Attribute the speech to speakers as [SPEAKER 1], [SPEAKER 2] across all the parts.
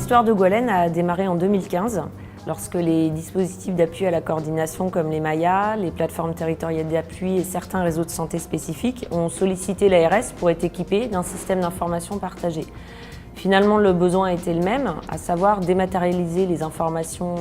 [SPEAKER 1] L'histoire de Gwenlen a démarré en 2015, lorsque les dispositifs d'appui à la coordination comme les MAIA, les plateformes territoriales d'appui et certains réseaux de santé spécifiques ont sollicité l'ARS pour être équipés d'un système d'information partagé. Finalement, le besoin était le même, à savoir dématérialiser les informations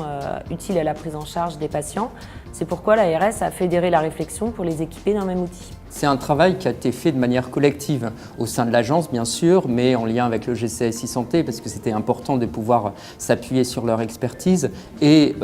[SPEAKER 1] utiles à la prise en charge des patients. C'est pourquoi l'ARS a fédéré la réflexion pour les équiper d'un même outil.
[SPEAKER 2] C'est un travail qui a été fait de manière collective, au sein de l'agence bien sûr, mais en lien avec le GCSI Santé, parce que c'était important de pouvoir s'appuyer sur leur expertise, et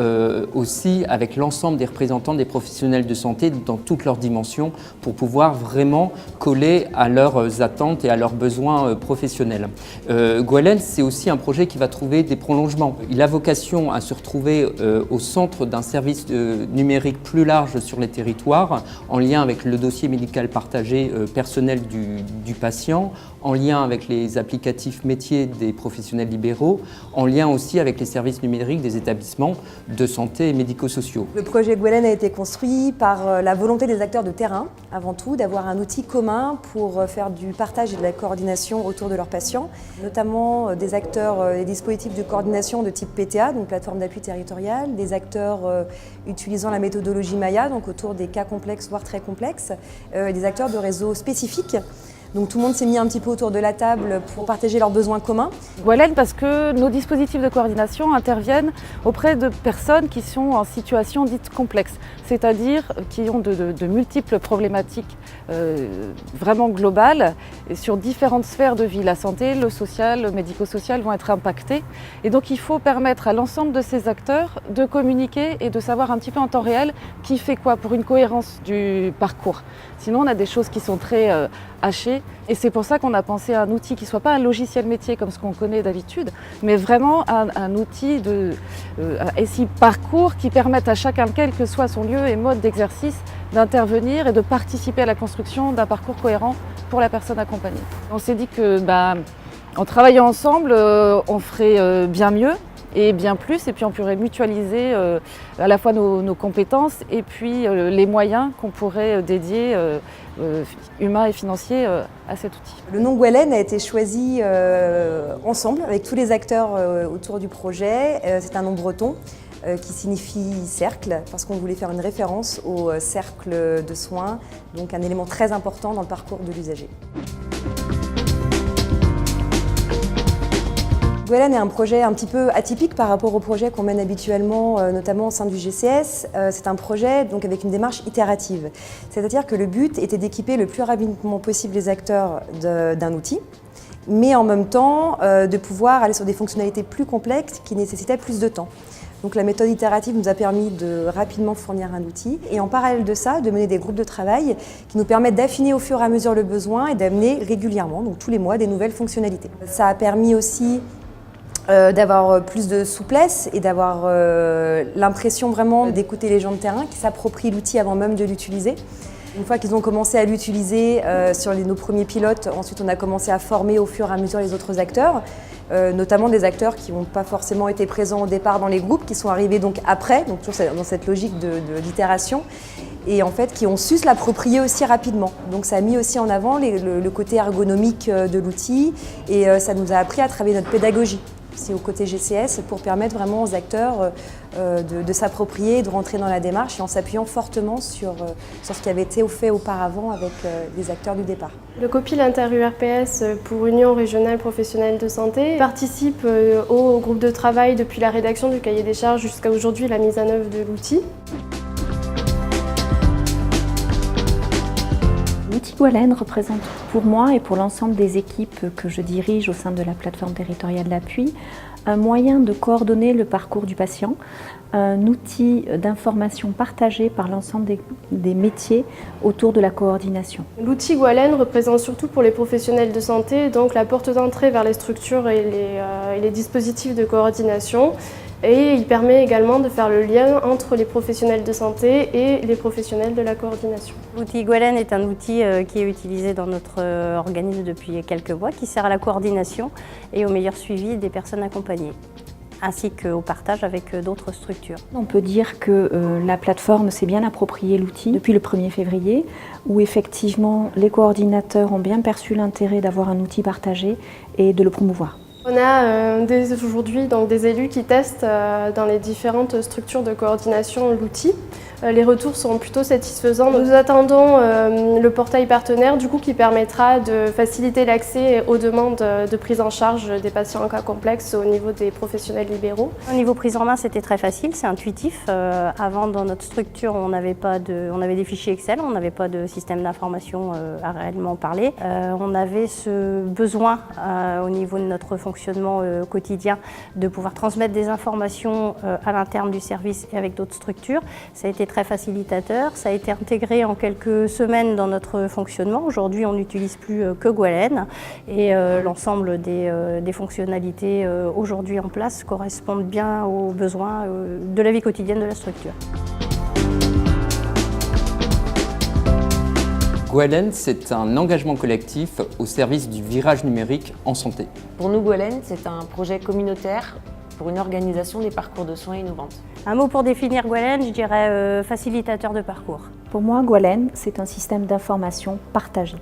[SPEAKER 2] aussi avec l'ensemble des représentants des professionnels de santé dans toutes leurs dimensions, pour pouvoir vraiment coller à leurs attentes et à leurs besoins professionnels. Gwenlen, c'est aussi un projet qui va trouver des prolongements. Il a vocation à se retrouver au centre d'un service numérique plus large sur les territoires, en lien avec le dossier médical partagé personnel du patient, en lien avec les applicatifs métiers des professionnels libéraux, en lien aussi avec les services numériques des établissements de santé et médico-sociaux.
[SPEAKER 3] Le projet Gwenlen a été construit par la volonté des acteurs de terrain, avant tout, d'avoir un outil commun pour faire du partage et de la coordination autour de leurs patients, notamment des acteurs des dispositifs de coordination de type PTA, donc plateforme d'appui territorial, des acteurs utilisant la méthodologie MAIA, donc autour des cas complexes voire très complexes, et des acteurs de réseaux spécifiques. Donc tout le monde s'est mis un petit peu autour de la table pour partager leurs besoins communs.
[SPEAKER 4] Gwenlen, parce que nos dispositifs de coordination interviennent auprès de personnes qui sont en situation dite complexe, c'est-à-dire qui ont de multiples problématiques vraiment globales et sur différentes sphères de vie. La santé, le social, le médico-social vont être impactés. Et donc il faut permettre à l'ensemble de ces acteurs de communiquer et de savoir un petit peu en temps réel qui fait quoi pour une cohérence du parcours. Sinon on a des choses qui sont très hachées. Et c'est pour ça qu'on a pensé à un outil qui ne soit pas un logiciel métier comme ce qu'on connaît d'habitude, mais vraiment un outil un SI parcours qui permette à chacun, quel que soit son lieu et mode d'exercice, d'intervenir et de participer à la construction d'un parcours cohérent pour la personne accompagnée. On s'est dit que en travaillant ensemble, on ferait bien mieux et bien plus, et puis on pourrait mutualiser à la fois nos compétences et puis les moyens qu'on pourrait dédier humains et financiers à cet outil.
[SPEAKER 3] Le nom Gwenlen a été choisi ensemble avec tous les acteurs autour du projet. C'est un nom breton qui signifie cercle, parce qu'on voulait faire une référence au cercle de soins, donc un élément très important dans le parcours de l'usager. Gwenlen est un projet un petit peu atypique par rapport aux projets qu'on mène habituellement, notamment au sein du GCS. C'est un projet donc avec une démarche itérative. C'est-à-dire que le but était d'équiper le plus rapidement possible les acteurs d'un outil, mais en même temps de pouvoir aller sur des fonctionnalités plus complexes qui nécessitaient plus de temps. Donc la méthode itérative nous a permis de rapidement fournir un outil et en parallèle de ça, de mener des groupes de travail qui nous permettent d'affiner au fur et à mesure le besoin et d'amener régulièrement, donc tous les mois, des nouvelles fonctionnalités. Ça a permis aussi d'avoir plus de souplesse et d'avoir l'impression vraiment d'écouter les gens de terrain qui s'approprient l'outil avant même de l'utiliser. Une fois qu'ils ont commencé à l'utiliser sur nos premiers pilotes, ensuite on a commencé à former au fur et à mesure les autres acteurs, notamment des acteurs qui n'ont pas forcément été présents au départ dans les groupes, qui sont arrivés donc après, donc toujours dans cette logique d'itération, et en fait qui ont su se l'approprier aussi rapidement. Donc ça a mis aussi en avant le côté ergonomique de l'outil et ça nous a appris à travailler notre pédagogie. C'est au côté GCS pour permettre vraiment aux acteurs de s'approprier, de rentrer dans la démarche et en s'appuyant fortement sur ce qui avait été fait auparavant avec les acteurs du départ.
[SPEAKER 5] Le COPIL Inter-URPS pour Union Régionale Professionnelle de Santé participe au groupe de travail depuis la rédaction du cahier des charges jusqu'à aujourd'hui la mise en œuvre de l'outil.
[SPEAKER 6] L'outil Gwenlen représente pour moi et pour l'ensemble des équipes que je dirige au sein de la plateforme territoriale d'appui un moyen de coordonner le parcours du patient, un outil d'information partagé par l'ensemble des métiers autour de la coordination.
[SPEAKER 5] L'outil Gwenlen représente surtout pour les professionnels de santé donc la porte d'entrée vers les structures et les dispositifs de coordination. Et il permet également de faire le lien entre les professionnels de santé et les professionnels de la coordination.
[SPEAKER 7] L'outil Gwenlen est un outil qui est utilisé dans notre organisme depuis quelques mois, qui sert à la coordination et au meilleur suivi des personnes accompagnées, ainsi qu'au partage avec d'autres structures.
[SPEAKER 6] On peut dire que la plateforme s'est bien approprié l'outil depuis le 1er février, où effectivement les coordinateurs ont bien perçu l'intérêt d'avoir un outil partagé et de le promouvoir.
[SPEAKER 5] On a dès aujourd'hui des élus qui testent dans les différentes structures de coordination l'outil. Les retours sont plutôt satisfaisants. Nous attendons le portail partenaire qui permettra de faciliter l'accès aux demandes de prise en charge des patients en cas complexe au niveau des professionnels libéraux.
[SPEAKER 7] Au niveau prise en main, c'était très facile, c'est intuitif. Avant, dans notre structure, on avait des fichiers Excel, on n'avait pas de système d'information à réellement parler. On avait ce besoin au niveau de notre fonctionnement quotidien de pouvoir transmettre des informations à l'interne du service et avec d'autres structures. Ça a été très facilitateur, ça a été intégré en quelques semaines dans notre fonctionnement. Aujourd'hui, on n'utilise plus que Gwalen et l'ensemble des fonctionnalités aujourd'hui en place correspondent bien aux besoins de la vie quotidienne de la structure.
[SPEAKER 2] Gwalen, c'est un engagement collectif au service du virage numérique en santé.
[SPEAKER 1] Pour nous, Gwalen, c'est un projet communautaire pour une organisation des parcours de soins innovantes.
[SPEAKER 7] Un mot pour définir Gwalen, je dirais facilitateur de parcours.
[SPEAKER 6] Pour moi, Gwalen, c'est un système d'information partagé.